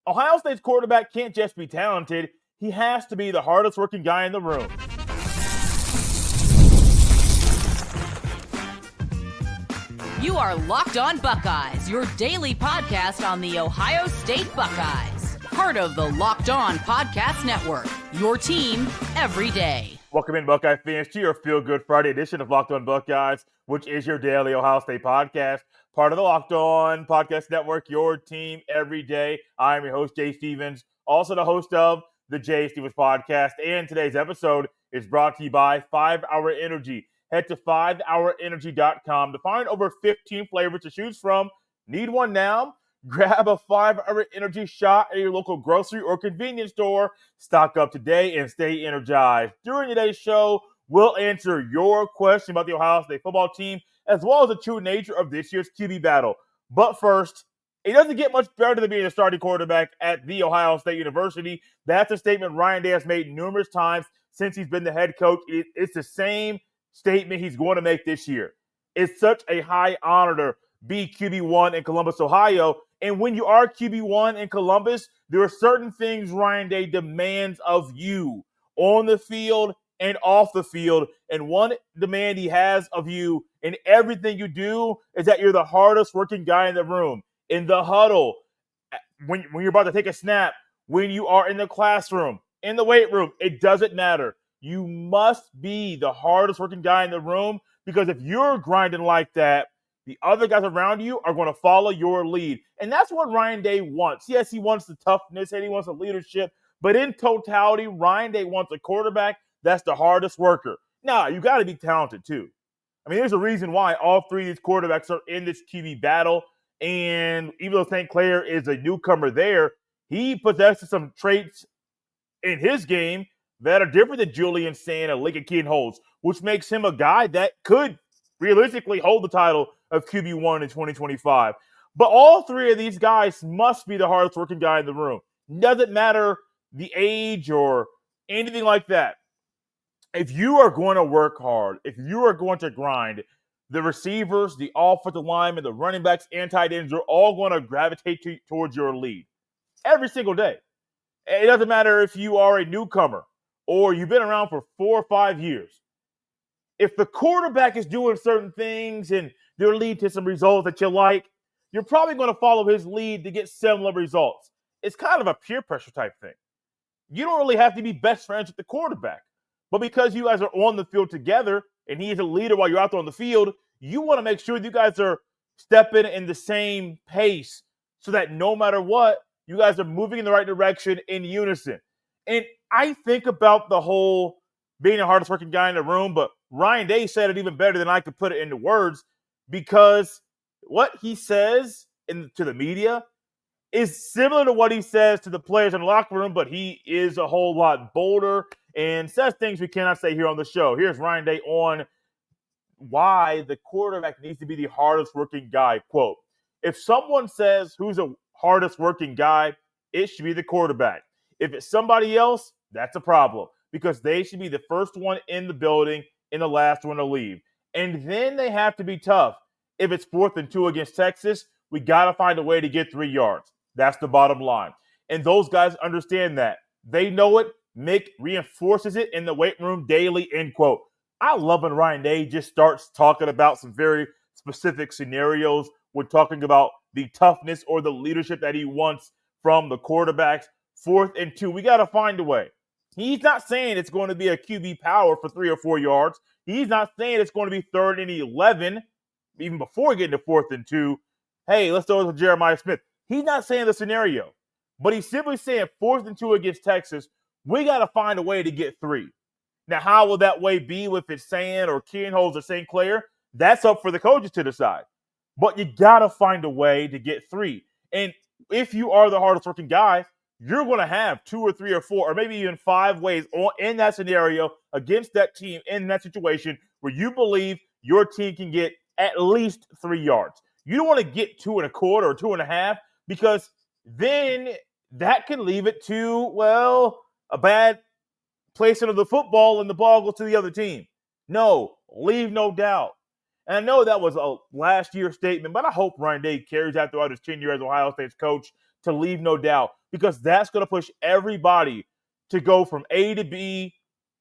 Ohio State's quarterback can't just be talented. He has to be the hardest working guy in the room. You are Locked On Buckeyes, your daily podcast on the Ohio State Buckeyes. Part of the Locked On Podcast Network, your team every day. Welcome in, Buckeye fans, to your Feel Good Friday edition of Locked On Buckeyes, which is your daily Ohio State podcast. Part of the Locked On Podcast Network, your team every day. I am your host, Jay Stevens, also the host of the Jay Stevens Podcast. And today's episode is brought to you by 5 Hour Energy. Head to 5hourenergy.com to find over 15 flavors to choose from. Need one now? Grab a 5 Hour Energy shot at your local grocery or convenience store. Stock up today and stay energized. During today's show, we'll answer your question about the Ohio State football team, as well as the true nature of this year's QB battle. But first, it doesn't get much better than being a starting quarterback at The Ohio State University. That's a statement Ryan Day has made numerous times since he's been the head coach. It's the same statement he's going to make this year. It's such a high honor to be QB1 in Columbus, Ohio. And when you are QB1 in Columbus, there are certain things Ryan Day demands of you on the field and off the field. And one demand he has of you in everything you do is that you're the hardest working guy in the room, in the huddle, when you're about to take a snap, when you are in the classroom, in the weight room. It doesn't matter. You must be the hardest working guy in the room, because if you're grinding like that, the other guys around you are going to follow your lead. And that's what Ryan Day wants. Yes, he wants the toughness and he wants the leadership, but in totality, Ryan Day wants a quarterback that's the hardest worker. Now, you got to be talented too. I mean, there's a reason why all three of these quarterbacks are in this QB battle. And even though St. Clair is a newcomer there, he possesses some traits in his game that are different than Julian Sayin and Malik Kienholz, which makes him a guy that could realistically hold the title of QB1 in 2025. But all three of these guys must be the hardest working guy in the room. Doesn't matter the age or anything like that. If you are going to work hard, if you are going to grind, the receivers, the offensive linemen, the running backs, and tight ends are all going to gravitate towards your lead every single day. It doesn't matter if you are a newcomer or you've been around for 4 or 5 years. If the quarterback is doing certain things and they'll lead to some results that you like, you're probably going to follow his lead to get similar results. It's kind of a peer pressure type thing. You don't really have to be best friends with the quarterback. But because you guys are on the field together and he's a leader while you're out there on the field, you want to make sure you guys are stepping in the same pace so that no matter what, you guys are moving in the right direction in unison. And I think about the whole being the hardest working guy in the room, but Ryan Day said it even better than I could put it into words, because what he says to the media is similar to what he says to the players in the locker room, but he is a whole lot bolder and says things we cannot say here on the show. Here's Ryan Day on why the quarterback needs to be the hardest working guy. Quote, if someone says who's the hardest working guy, it should be the quarterback. If it's somebody else, that's a problem, because they should be the first one in the building and the last one to leave. And then they have to be tough. If it's 4th and 2 against Texas, we got to find a way to get 3 yards. That's the bottom line. And those guys understand that. They know it. Mick reinforces it in the weight room daily, end quote. I love when Ryan Day just starts talking about some very specific scenarios when talking about the toughness or the leadership that he wants from the quarterbacks. 4th and 2, we got to find a way. He's not saying it's going to be a QB power for 3 or 4 yards. He's not saying it's going to be 3rd and 11, even before getting to 4th and 2. Hey, let's throw it to Jeremiah Smith. He's not saying the scenario, but he's simply saying 4th and 2 against Texas, we got to find a way to get 3. Now, how will that way be if it's Sayin or Kienholz or St. Clair? That's up for the coaches to decide. But you got to find a way to get 3. And if you are the hardest working guy, you're going to have 2 or 3 or 4 or maybe even 5 ways in that scenario against that team in that situation where you believe your team can get at least 3 yards. You don't want to get 2.25 or 2.5, because then that can leave it to, well, a bad placement of the football and the ball goes to the other team. No, leave no doubt. And I know that was a last year statement, but I hope Ryan Day carries that throughout his tenure as Ohio State's coach, to leave no doubt, because that's going to push everybody to go from A to B,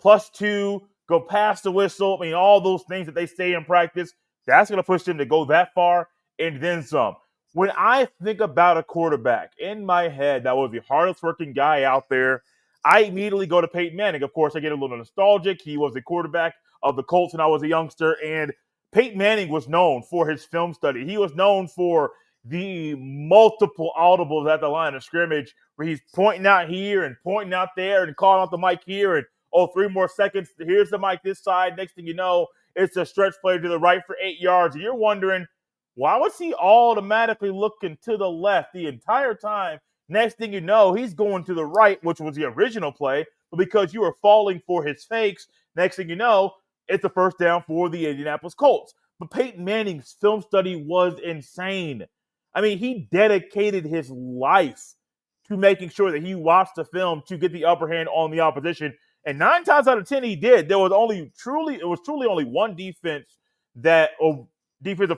+2, go past the whistle. I mean, all those things that they say in practice, that's going to push them to go that far and then some. When I think about a quarterback in my head that was the hardest working guy out there, I immediately go to Peyton Manning. Of course, I get a little nostalgic. He was the quarterback of the Colts when I was a youngster, and Peyton Manning was known for his film study. He was known for the multiple audibles at the line of scrimmage where he's pointing out here and pointing out there and calling out the mic here and, 3 more seconds. Here's the mic this side. Next thing you know, it's a stretch play to the right for 8 yards. And you're wondering, why was he automatically looking to the left the entire time? Next thing you know, he's going to the right, which was the original play. But because you were falling for his fakes, next thing you know, it's a first down for the Indianapolis Colts. But Peyton Manning's film study was insane. I mean, he dedicated his life to making sure that he watched the film to get the upper hand on the opposition. And 9 times out of 10, he did. There was truly only one defensive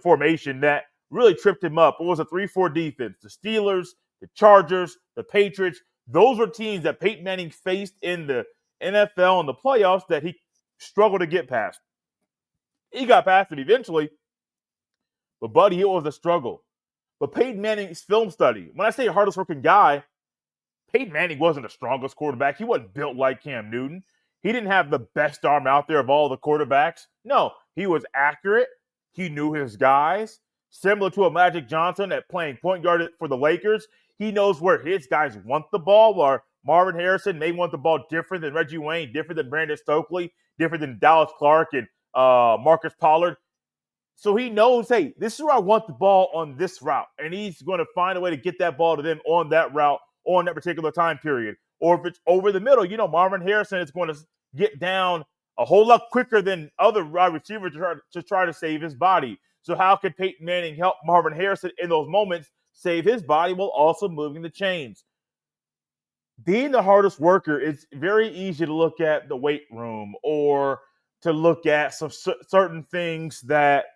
formation that really tripped him up. It was a 3-4 defense. The Steelers, the Chargers, the Patriots, those were teams that Peyton Manning faced in the NFL and the playoffs that he struggled to get past. He got past it eventually, but buddy, it was a struggle. But Peyton Manning's film study, when I say hardest working guy, Peyton Manning wasn't the strongest quarterback. He wasn't built like Cam Newton. He didn't have the best arm out there of all the quarterbacks. No, he was accurate. He knew his guys. Similar to a Magic Johnson at playing point guard for the Lakers, he knows where his guys want the ball, where Marvin Harrison may want the ball different than Reggie Wayne, different than Brandon Stokely, different than Dallas Clark and Marcus Pollard. So he knows, hey, this is where I want the ball on this route. And he's going to find a way to get that ball to them on that route, on that particular time period. Or if it's over the middle, Marvin Harrison is going to get down a whole lot quicker than other wide receivers to try to save his body. So how could Peyton Manning help Marvin Harrison in those moments save his body while also moving the chains? Being the hardest worker, it's very easy to look at the weight room or to look at some certain things that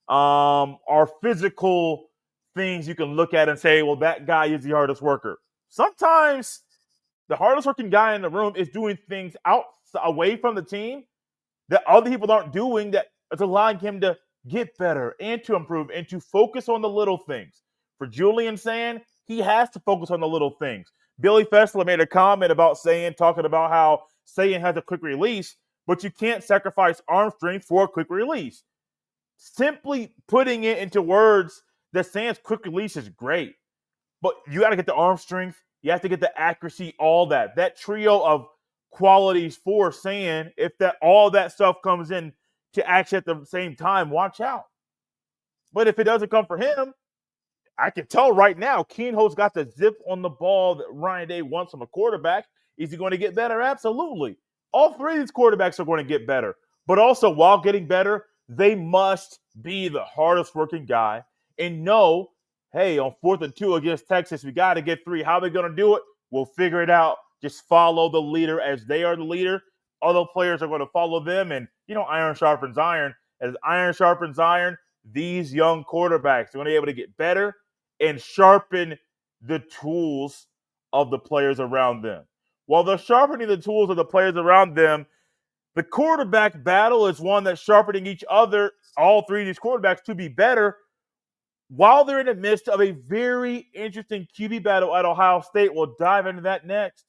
are physical things you can look at and say, well, that guy is the hardest worker. Sometimes the hardest working guy in the room is doing things away from the team that other people aren't doing, that is allowing him to get better and to improve and to focus on the little things. For Julian Sayin, he has to focus on the little things. Billy Fessler made a comment about Sayin, talking about how Sayin has a quick release, but you can't sacrifice arm strength for a quick release. Simply putting it into words that Sayin's quick release is great, but you got to get the arm strength. You have to get the accuracy, all that. That trio of qualities for Sayin, if all that stuff comes in to action at the same time, watch out. But if it doesn't come for him, I can tell right now, Kienholz got the zip on the ball that Ryan Day wants from a quarterback. Is he going to get better? Absolutely. All three of these quarterbacks are going to get better. But also, while getting better, they must be the hardest working guy and know, hey, on 4th and 2 against Texas, we got to get 3. How are we going to do it? We'll figure it out. Just follow the leader as they are the leader. Other players are going to follow them. And, iron sharpens iron. As iron sharpens iron, these young quarterbacks are going to be able to get better and sharpen the tools of the players around them. While they're sharpening the tools of the players around them, the quarterback battle is one that's sharpening each other, all three of these quarterbacks, to be better while they're in the midst of a very interesting QB battle at Ohio State. We'll dive into that next.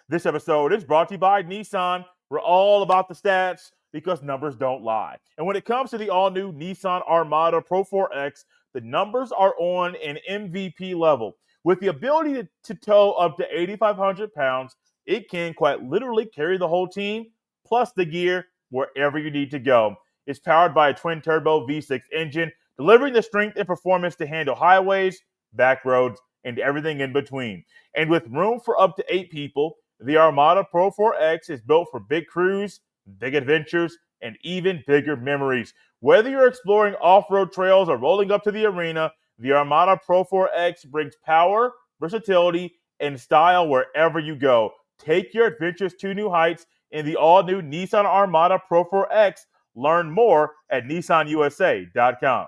This episode is brought to you by Nissan. We're all about the stats because numbers don't lie. And when it comes to the all-new Nissan Armada Pro 4X, the numbers are on an MVP level. With the ability to tow up to 8,500 pounds, it can quite literally carry the whole team, plus the gear, wherever you need to go. It's powered by a twin-turbo V6 engine, delivering the strength and performance to handle highways, back roads, and everything in between. And with room for up to 8 people, the Armada Pro 4X is built for big crews, big adventures, and even bigger memories. Whether you're exploring off-road trails or rolling up to the arena, the Armada Pro 4X brings power, versatility, and style wherever you go. Take your adventures to new heights in the all-new Nissan Armada Pro 4X. Learn more at nissanusa.com.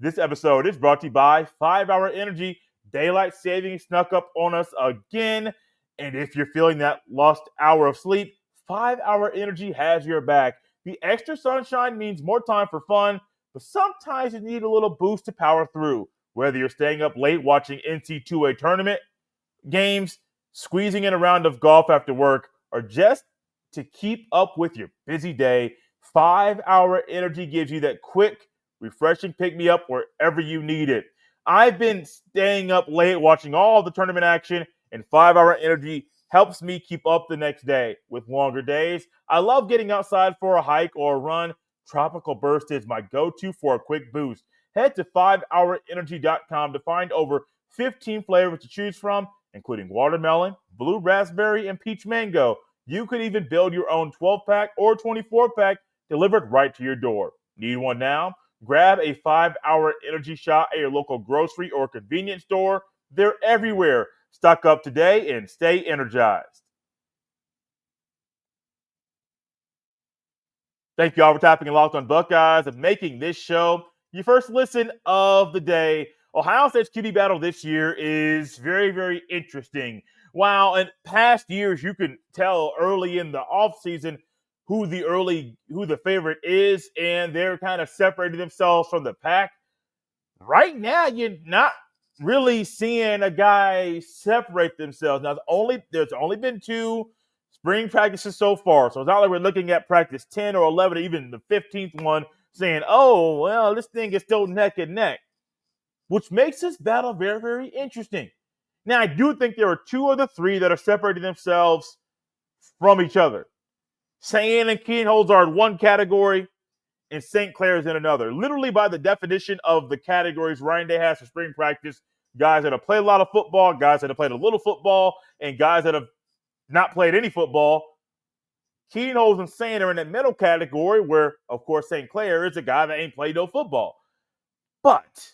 This episode is brought to you by 5 Hour Energy. Daylight savings snuck up on us again. And if you're feeling that lost hour of sleep, 5 Hour Energy has your back. The extra sunshine means more time for fun, but sometimes you need a little boost to power through. Whether you're staying up late watching NC2A tournament games, squeezing in a round of golf after work, or just to keep up with your busy day, 5 Hour Energy gives you that quick, refreshing pick-me-up wherever you need it. I've been staying up late watching all the tournament action, and 5 Hour Energy helps me keep up the next day. With longer days, I love getting outside for a hike or a run. Tropical Burst is my go-to for a quick boost. Head to 5hourenergy.com to find over 15 flavors to choose from, including watermelon, blue raspberry, and peach mango. You could even build your own 12-pack or 24-pack delivered right to your door. Need one now? Grab a 5 Hour Energy shot at your local grocery or convenience store. They're everywhere. Stock up today and stay energized. Thank you all for tapping and Locked on Buckeyes and making this show your first listen of the day. Ohio State's QB battle this year is very, very interesting. While in past years you can tell early in the offseason who the favorite is, and they're kind of separating themselves from the pack. Right now, you're not really seeing a guy separate themselves. Now, there's only been 2 spring practices so far, so it's not like we're looking at practice 10 or 11 or even the 15th one saying, oh, well, this thing is still neck and neck, which makes this battle very, very interesting. Now, I do think there are 2 of the 3 that are separating themselves from each other. Sayin and Kienholz are in one category, and St. Clair is in another. Literally, by the definition of the categories Ryan Day has for spring practice, guys that have played a lot of football, guys that have played a little football, and guys that have not played any football. Kienholz and Sayin are in that middle category where, of course, St. Clair is a guy that ain't played no football. But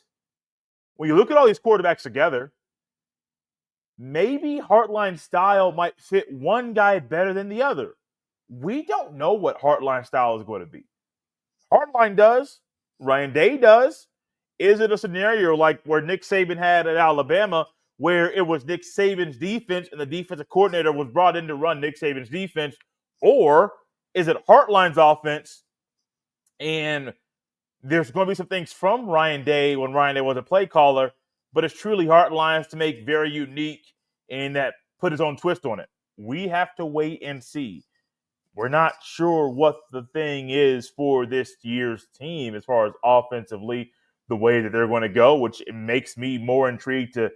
when you look at all these quarterbacks together, maybe Hartline's style might fit one guy better than the other. We don't know what Hartline's style is going to be. Hartline does. Ryan Day does. Is it a scenario like where Nick Saban had at Alabama, where it was Nick Saban's defense and the defensive coordinator was brought in to run Nick Saban's defense? Or is it Hartline's offense and there's going to be some things from Ryan Day when Ryan Day was a play caller, but it's truly Hartline's to make very unique and that put his own twist on it? We have to wait and see. We're not sure what the thing is for this year's team as far as offensively, the way that they're going to go, which makes me more intrigued to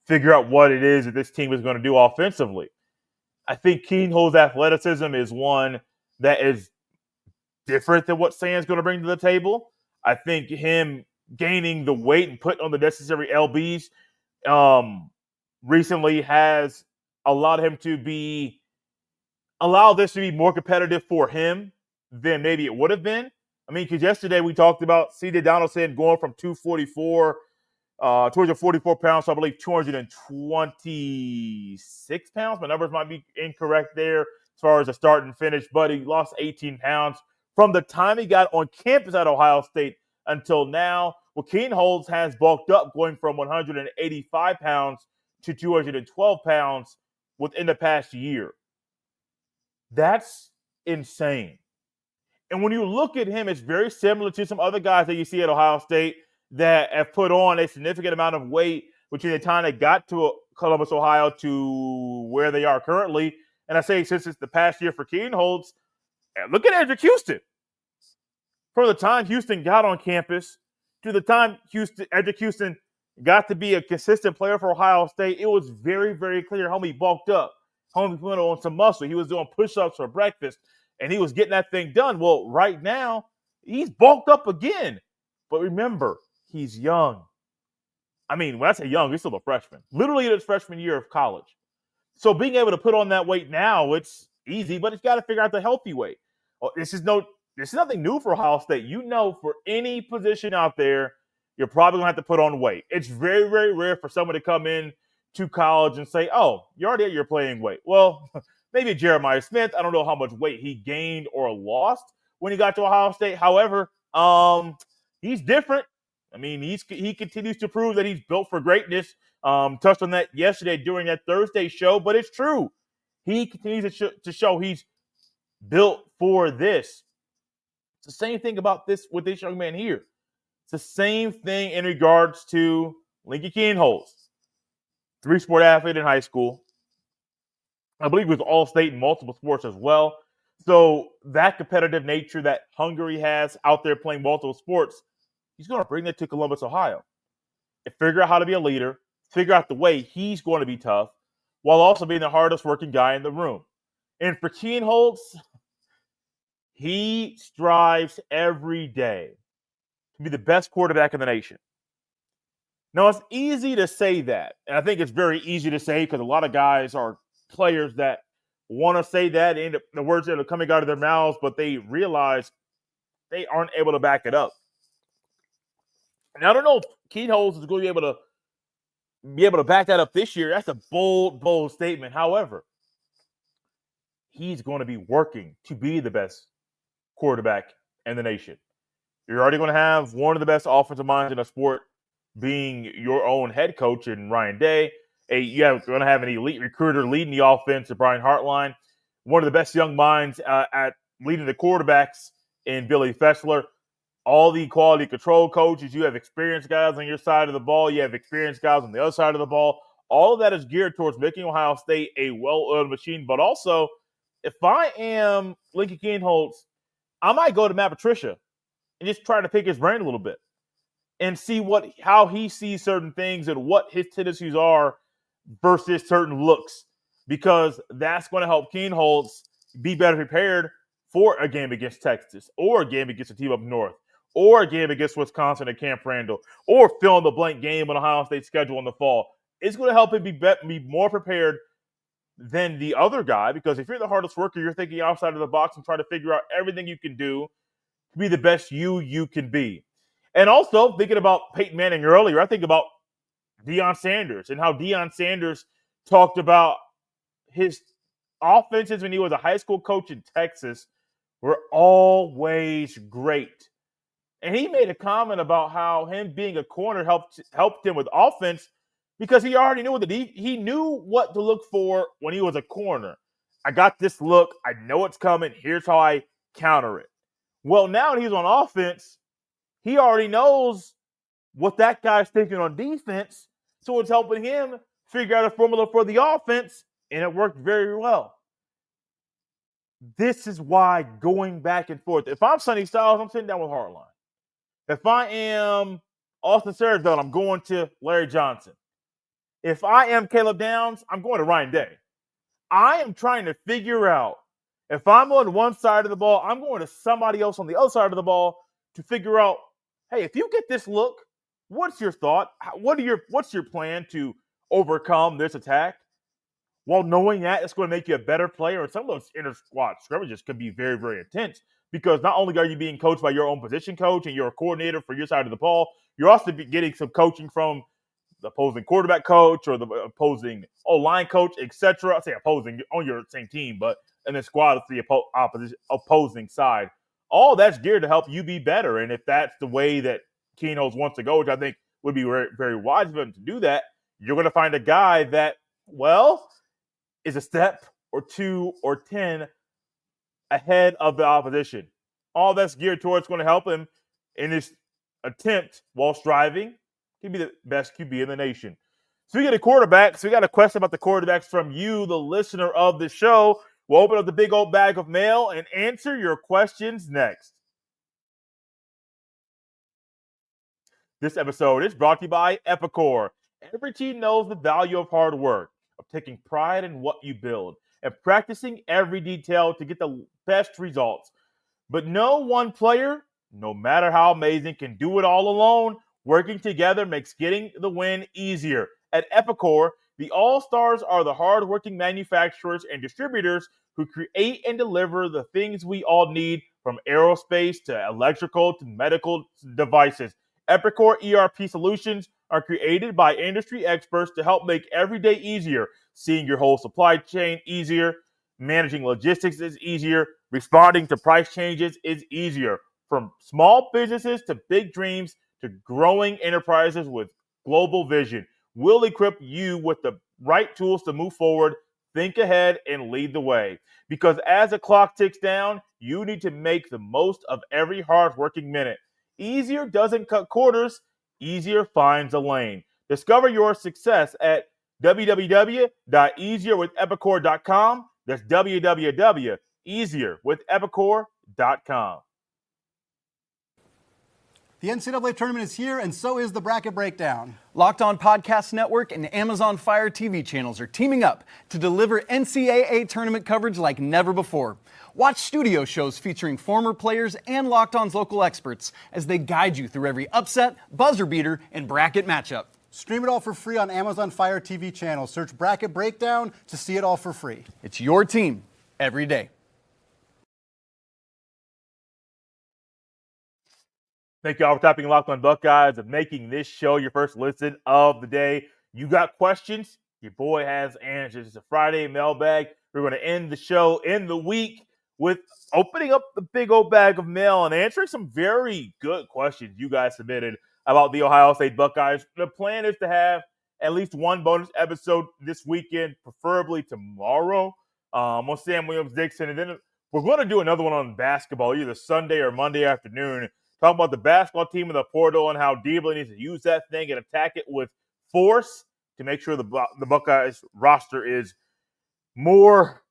figure out what it is that this team is going to do offensively. I think Kienholz's athleticism is one that is different than what Sayin's going to bring to the table. I think him gaining the weight and putting on the necessary LBs recently has allowed him to allow this to be more competitive for him than maybe it would have been. I mean, because yesterday we talked about C.J. Donaldson going from 244 244 pounds, so I believe 226 pounds. My numbers might be incorrect there as far as the start and finish, but he lost 18 pounds from the time he got on campus at Ohio State until now. Well, Kienholz has bulked up, going from 185 pounds to 212 pounds within the past year. That's insane. And when you look at him, it's very similar to some other guys that you see at Ohio State that have put on a significant amount of weight between the time they got to Columbus, Ohio to where they are currently. And I say since it's the past year for Kienholz, look at Edric Houston. From the time Houston got on campus to the time Edric Houston got to be a consistent player for Ohio State, it was very, very clear homie bulked up. Homie put on some muscle. He was doing push-ups for breakfast, and he was getting that thing done. Well, right now, he's bulked up again. But remember, he's young. I mean, when I say young, he's still a freshman. Literally in his freshman year of college. So being able to put on that weight now, it's easy, but it's got to figure out the healthy weight. This is nothing new for Ohio State. You know, for any position out there, you're probably going to have to put on weight. It's very, very rare for someone to come in to college and say, oh, you're already at your playing weight. Well, maybe Jeremiah Smith. I don't know how much weight he gained or lost when he got to Ohio State. However, he's different. I mean, he continues to prove that he's built for greatness. Touched on that yesterday during that Thursday show, but it's true. He continues to show he's built for this. It's the same thing about this with this young man here. It's the same thing in regards to Lincoln Kienholz, three-sport athlete in high school. I believe he was all-state in multiple sports as well. So that competitive nature, that hunger he has out there playing multiple sports, he's going to bring that to Columbus, Ohio. And figure out how to be a leader, figure out the way he's going to be tough, while also being the hardest working guy in the room. And for Kienholz, he strives every day to be the best quarterback in the nation. Now, it's easy to say that. And I think it's very easy to say because a lot of guys are players that want to say that and the words that are coming out of their mouths, but they realize they aren't able to back it up. And I don't know if Kienholz is going to be able to back that up this year. That's a bold statement. However, he's going to be working to be the best quarterback in the nation. You're already going to have one of the best offensive minds in the sport being your own head coach in Ryan Day. You're going to have an elite recruiter leading the offense, Brian Hartline. One of the best young minds at leading the quarterbacks in Billy Fessler. All the quality control coaches. You have experienced guys on your side of the ball. You have experienced guys on the other side of the ball. All of that is geared towards making Ohio State a well-oiled machine. But also, if I am Lincoln Kienholz, I might go to Matt Patricia and just try to pick his brain a little bit and see how he sees certain things and what his tendencies are versus certain looks, because that's going to help Kienholz be better prepared for a game against Texas or a game against a team up north or a game against Wisconsin at Camp Randall or fill in the blank game on Ohio State's schedule in the fall. It's going to help him be more prepared than the other guy, because if you're the hardest worker, you're thinking outside of the box and trying to figure out everything you can do to be the best you can be. And also, thinking about Peyton Manning earlier, I think about Deion Sanders and how Deion Sanders talked about his offenses when he was a high school coach in Texas were always great. And he made a comment about how him being a corner helped him with offense because he already knew he knew what to look for when he was a corner. I got this look. I know it's coming. Here's how I counter it. Well, now that he's on offense, he already knows what that guy's thinking on defense, so it's helping him figure out a formula for the offense, and it worked very well. This is why going back and forth. If I'm Sonny Styles, I'm sitting down with Hartline. If I am Austin Sarandon, I'm going to Larry Johnson. If I am Caleb Downs, I'm going to Ryan Day. I am trying to figure out, if I'm on one side of the ball, I'm going to somebody else on the other side of the ball to figure out, hey, if you get this look, what's your thought? What's your plan to overcome this attack? While knowing that it's going to make you a better player, and some of those inter-squad scrimmages can be very, very intense, because not only are you being coached by your own position coach and you're a coordinator for your side of the ball, you're also getting some coaching from the opposing quarterback coach or the opposing O-line coach, etc. I say opposing on your same team, but in the squad, it's the opposing side. All that's geared to help you be better. And if that's the way that Kienholz wants to go, which I think would be very, very wise of him to do that, you're going to find a guy that, well, is a step or 2 or 10 ahead of the opposition. All that's geared towards going to help him in his attempt while striving to be the best QB in the nation. Speaking of quarterbacks, we got a question about the quarterbacks from you, the listener of the show. We'll open up the big old bag of mail and answer your questions next. This episode is brought to you by Epicor. Every team knows the value of hard work, of taking pride in what you build, and practicing every detail to get the best results. But no one player, no matter how amazing, can do it all alone. Working together makes getting the win easier. At Epicor, the All-Stars are the hard-working manufacturers and distributors who create and deliver the things we all need, from aerospace to electrical to medical devices. Epicor ERP solutions are created by industry experts to help make every day easier. Seeing your whole supply chain easier, managing logistics is easier, responding to price changes is easier. From small businesses to big dreams to growing enterprises with global vision. We'll equip you with the right tools to move forward, think ahead, and lead the way. Because as the clock ticks down, you need to make the most of every hard-working minute. Easier doesn't cut quarters, easier finds a lane. Discover your success at www.easierwithepicor.com. That's www.easierwithepicor.com. The NCAA tournament is here, and so is the Bracket Breakdown. Locked On Podcast Network and Amazon Fire TV channels are teaming up to deliver NCAA tournament coverage like never before. Watch studio shows featuring former players and Locked On's local experts as they guide you through every upset, buzzer beater, and bracket matchup. Stream it all for free on Amazon Fire TV channel. Search Bracket Breakdown to see it all for free. It's your team every day. Thank you all for tapping Locked On Buckeyes and making this show your first listen of the day. You got questions? Your boy has answers. It's a Friday mailbag. We're going to end the show in the week with opening up the big old bag of mail and answering some very good questions you guys submitted about the Ohio State Buckeyes. The plan is to have at least one bonus episode this weekend, preferably tomorrow, on Sam Williams-Dixon. And then we're going to do another one on basketball, either Sunday or Monday afternoon, talking about the basketball team in the portal and how Diebler needs to use that thing and attack it with force to make sure the Buckeyes roster is more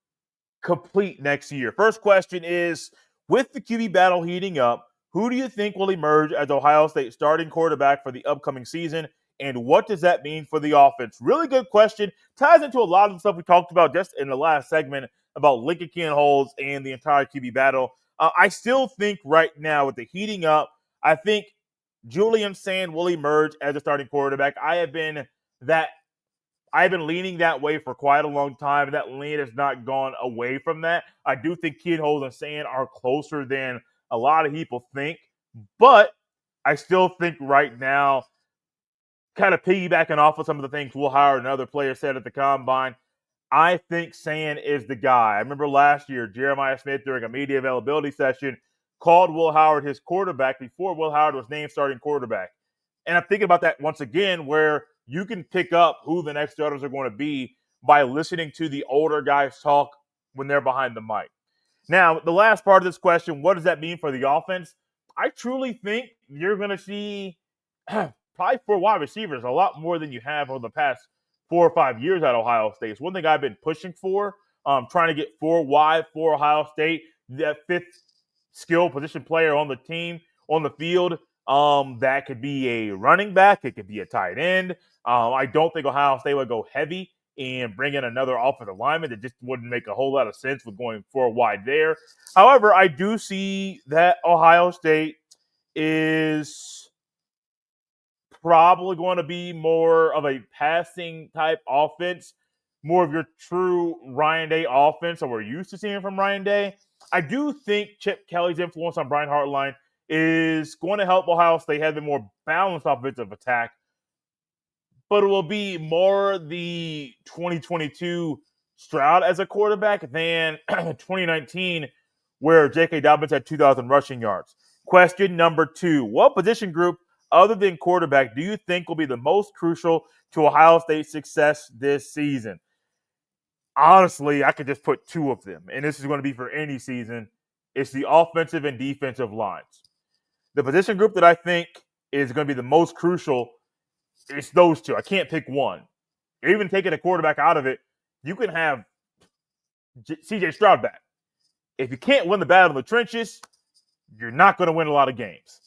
complete next year. First question is, with the QB battle heating up, who do you think will emerge as Ohio State starting quarterback for the upcoming season, and what does that mean for the offense? Really good question. Ties into a lot of the stuff we talked about just in the last segment about Lincoln Kienholz and the entire QB battle. I still think right now with the heating up, I think Julian Sayin will emerge as a starting quarterback. I've been leaning that way for quite a long time, and that lean has not gone away from that. I do think Kienholz and Sayin are closer than a lot of people think, but I still think right now, kind of piggybacking off of some of the things Will Howard and other players said at the Combine, I think Sayin is the guy. I remember last year, Jeremiah Smith, during a media availability session, called Will Howard his quarterback before Will Howard was named starting quarterback. And I'm thinking about that once again, where you can pick up who the next starters are going to be by listening to the older guys talk when they're behind the mic. Now, the last part of this question, what does that mean for the offense? I truly think you're going to see probably 4 wide receivers, a lot more than you have over the past 4 or 5 years at Ohio State. It's one thing I've been pushing for, trying to get 4 wide for Ohio State, that fifth skill position player on the team, on the field. That could be a running back. It could be a tight end. I don't think Ohio State would go heavy and bring in another offensive lineman. It just wouldn't make a whole lot of sense with going 4 wide there. However, I do see that Ohio State is probably going to be more of a passing type offense, more of your true Ryan Day offense that we're used to seeing from Ryan Day. I do think Chip Kelly's influence on Brian Hartline is going to help Ohio State have a more balanced offensive attack, but it will be more the 2022 Stroud as a quarterback than 2019, where J.K. Dobbins had 2,000 rushing yards. Question number 2, what position group other than quarterback do you think will be the most crucial to Ohio State's success this season? Honestly, I could just put 2 of them, and this is going to be for any season. It's the offensive and defensive lines. The position group that I think is going to be the most crucial, it's those 2. I can't pick one. Even taking a quarterback out of it, you can have C.J. Stroud back. If you can't win the battle in the trenches, you're not going to win a lot of games.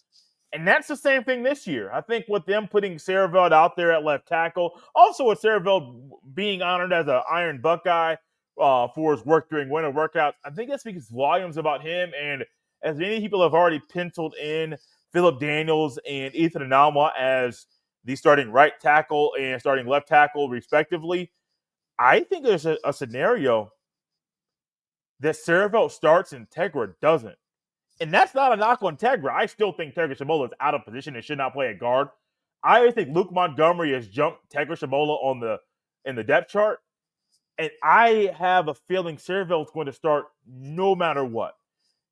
And that's the same thing this year. I think with them putting Saraveld out there at left tackle, also with Saraveld being honored as an Iron Buckeye for his work during winter workouts, I think that speaks volumes about him. And as many people have already penciled in Phillip Daniels and Ethan Anamwa as the starting right tackle and starting left tackle, respectively, I think there's a scenario that Saraveld starts and Tegra doesn't. And that's not a knock on Tegra. I still think Tegra Shamola is out of position and should not play at guard. I think Luke Montgomery has jumped Tegra Shamola in the depth chart. And I have a feeling Saraveld is going to start no matter what.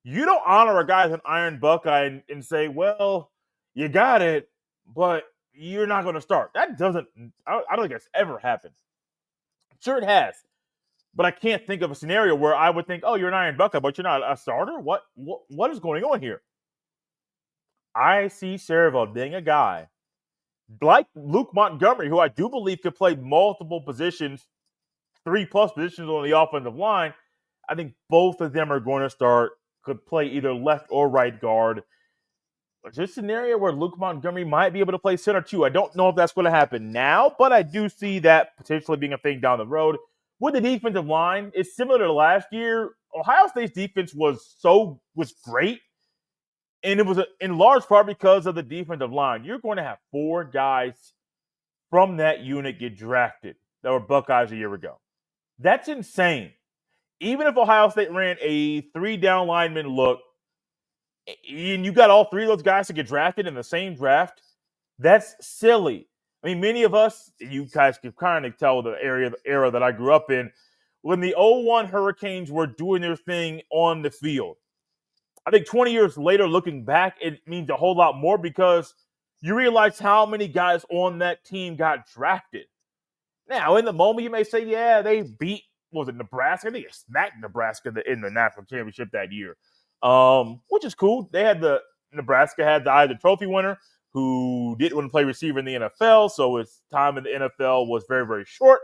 You don't honor a guy as an Iron Buckeye and say, well, you got it. but you're not going to start. I don't think that's ever happened. Sure, it has, but I can't think of a scenario where I would think, oh, you're an Iron Buckeye, but you're not a starter? What is going on here? I see Cerevel being a guy like Luke Montgomery, who I do believe could play multiple positions, 3+ positions on the offensive line. I think both of them are going to start, could play either left or right guard. There's a scenario where Luke Montgomery might be able to play center too. I don't know if that's going to happen now, but I do see that potentially being a thing down the road. With the defensive line, it's similar to last year. Ohio State's defense was great, and it was in large part because of the defensive line. You're going to have 4 guys from that unit get drafted that were Buckeyes a year ago. That's insane. Even if Ohio State ran a 3-down lineman look, and you got all 3 of those guys to get drafted in the same draft, that's silly. I mean, many of us, you guys can kind of tell the era that I grew up in, when the 01 Hurricanes were doing their thing on the field. I think 20 years later, looking back, it means a whole lot more because you realize how many guys on that team got drafted. Now, in the moment, you may say, yeah, they beat, was it Nebraska? I think they smacked Nebraska in the national championship that year, which is cool. Nebraska had the trophy winner who didn't want to play receiver in the NFL, so his time in the NFL was very, very short.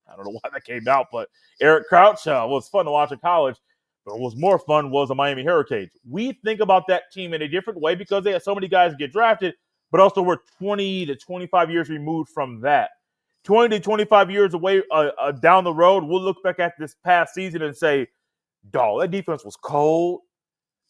I don't know why that came out, but Eric Crouch was fun to watch in college. But what was more fun was the Miami Hurricanes. We think about that team in a different way because they had so many guys get drafted, but also we're 20 to 25 years removed from that. 20 to 25 years away down the road, we'll look back at this past season and say, dog, that defense was cold.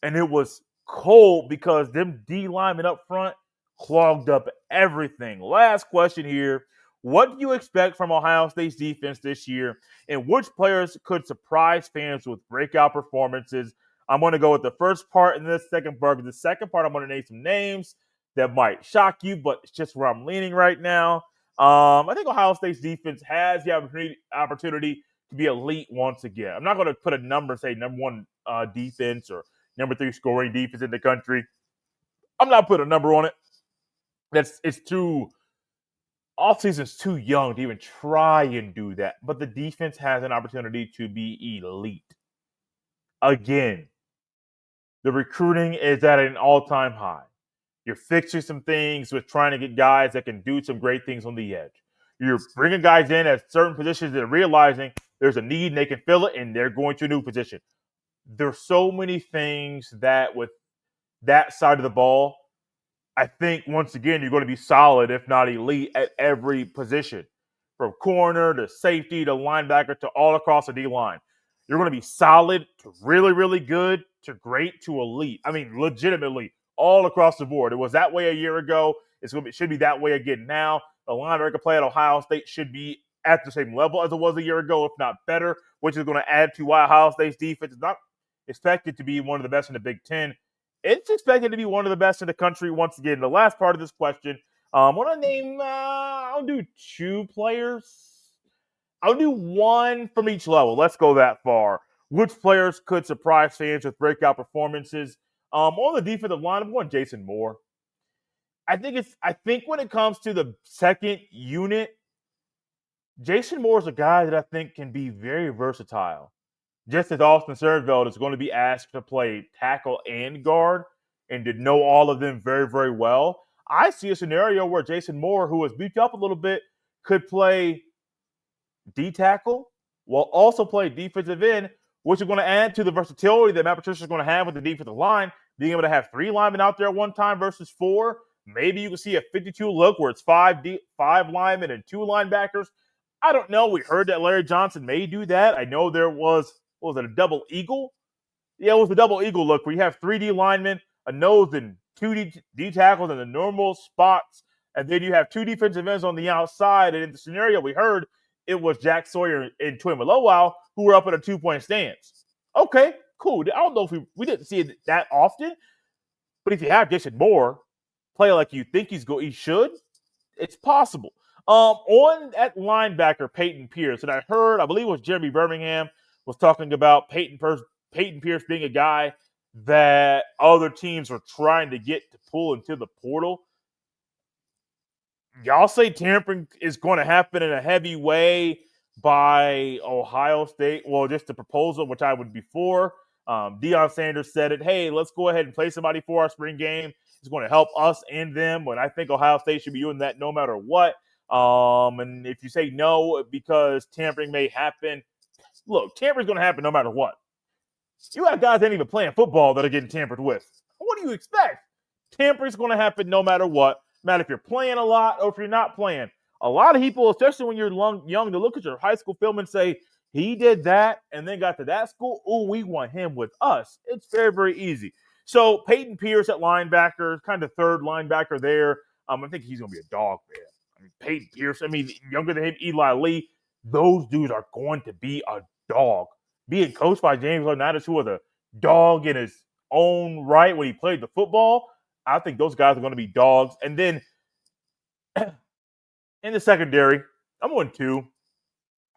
And it was cold because them D linemen up front clogged up everything. Last question here. What do you expect from Ohio State's defense this year? And which players could surprise fans with breakout performances? I'm going to go with the first part and the second part. The second part, I'm going to name some names that might shock you, but it's just where I'm leaning right now. I think Ohio State's defense has the opportunity to be elite once again. I'm not going to put a number, say number 1 defense or number 3 scoring defense in the country. I'm not putting a number on it. Offseason's too young to even try and do that. But the defense has an opportunity to be elite. Again, the recruiting is at an all-time high. You're fixing some things with trying to get guys that can do some great things on the edge. You're bringing guys in at certain positions that are realizing there's a need and they can fill it, and they're going to a new position. There's so many things that with that side of the ball, I think, once again, you're going to be solid, if not elite, at every position. From corner to safety to linebacker to all across the D-line. You're going to be solid to really, really good to great to elite. I mean, legitimately, all across the board. It was that way a year ago. It should be that way again now. The linebacker play at Ohio State should be at the same level as it was a year ago, if not better, which is going to add to why Ohio State's defense is not expected to be one of the best in the Big Ten. It's expected to be one of the best in the country once again. The last part of this question, I'm going to name, I'll do 2 players. I'll do 1 from each level. Let's go that far. Which players could surprise fans with breakout performances? On the defensive line, I'm going Jason Moore. I think when it comes to the second unit, Jason Moore is a guy that I think can be very versatile. Just as Austin Serveld is going to be asked to play tackle and guard and to know all of them very, very well, I see a scenario where Jason Moore, who has beefed up a little bit, could play D-tackle while also play defensive end, which is going to add to the versatility that Matt Patricia is going to have with the defensive line, being able to have 3 linemen out there at one time versus 4. Maybe you can see a 52 look where it's 5 linemen and 2 linebackers. I don't know. We heard that Larry Johnson may do that. I know there was it a double eagle? Yeah, it was a double eagle look where you have 3 D linemen, a nose, and 2 D tackles in the normal spots, and then you have 2 defensive ends on the outside. And in the scenario we heard, it was Jack Sawyer and Twin Malowau who were up in a 2-point stance. Okay, cool. I don't know if we didn't see it that often, but if you have Jason Moore play like you think he should, it's possible. On at linebacker, Peyton Pierce, and I believe it was Jeremy Birmingham was talking about Peyton Pierce being a guy that other teams were trying to get to pull into the portal. y'all say tampering is going to happen in a heavy way by Ohio State. Well, just the proposal, which I would be for. Deion Sanders said it. Hey, let's go ahead and play somebody for our spring game. It's going to help us and them. But I think Ohio State should be doing that no matter what. And if you say no because tampering may happen, look, tampering's going to happen no matter what. You have guys that ain't even playing football that are getting tampered with. What do you expect? Tampering's going to happen no matter what. No matter if you're playing a lot or if you're not playing. A lot of people, especially when you're young, to look at your high school film and say, he did that and then got to that school. Oh, we want him with us. It's very, very easy. So Peyton Pierce at linebacker, kind of third linebacker there. I think he's going to be a dog, man. Peyton Pierce, younger than him, Eli Lee. Those dudes are going to be a dog. Being coached by James Leonidas, who was a dog in his own right when he played the football, I think those guys are going to be dogs. And then in the secondary, I'm going 2. I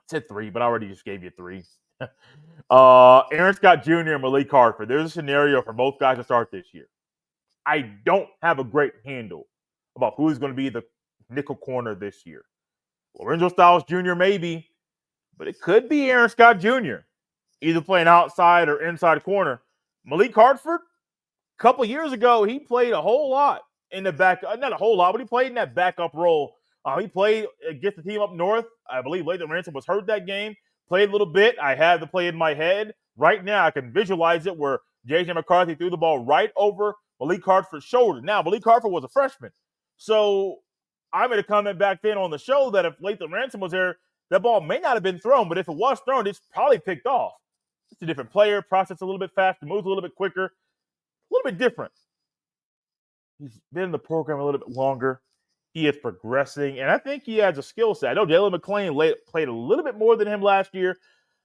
said 3, but I already just gave you 3. Aaron Scott Jr. and Malik Hartford. There's a scenario for both guys to start this year. I don't have a great handle about who's going to be the nickel corner this year. Lorenzo Styles Jr. maybe, but it could be Aaron Scott Jr. either playing outside or inside corner. Malik Hartford, a couple years ago, he played a whole lot in the back. Not a whole lot, but he played in that backup role. He played against the team up north. I believe Lathan Ransom was hurt that game. Played a little bit. I had the play in my head. Right now, I can visualize it where J.J. McCarthy threw the ball right over Malik Hartford's shoulder. Now, Malik Hartford was a freshman. So I made a comment back then on the show that if Lathan Ransom was there, that ball may not have been thrown, but if it was thrown, it's probably picked off. It's a different player, process a little bit faster, moves a little bit quicker, a little bit different. He's been in the program a little bit longer. He is progressing, and I think he has a skill set. I know Jalen McClain played a little bit more than him last year,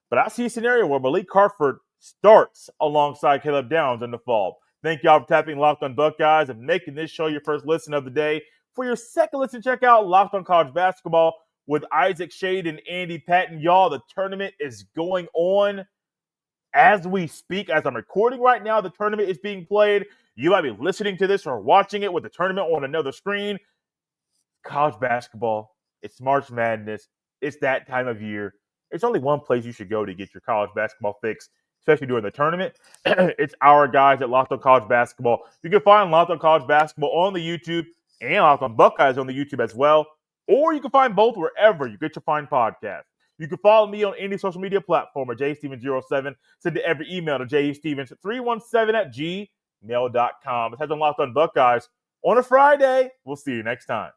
but I see a scenario where Malik Hartford starts alongside Caleb Downs in the fall. Thank y'all for tapping Locked on Buckeyes and making this show your first listen of the day. For your second listen, check out Locked on College Basketball with Isaac Shade and Andy Patton. Y'all, the tournament is going on as we speak. As I'm recording right now, the tournament is being played. You might be listening to this or watching it with the tournament on another screen. College basketball, it's March Madness. It's that time of year. There's only one place you should go to get your college basketball fix, especially during the tournament. It's our guys at Locked on College Basketball. You can find Locked on College Basketball on the YouTube and Locked on Buckeyes on the YouTube as well. Or you can find both wherever you get your fine podcast. You can follow me on any social media platform at jstevens07. Send every email to jstevens317@gmail.com. It has been Locked on Buckeyes on a Friday. We'll see you next time.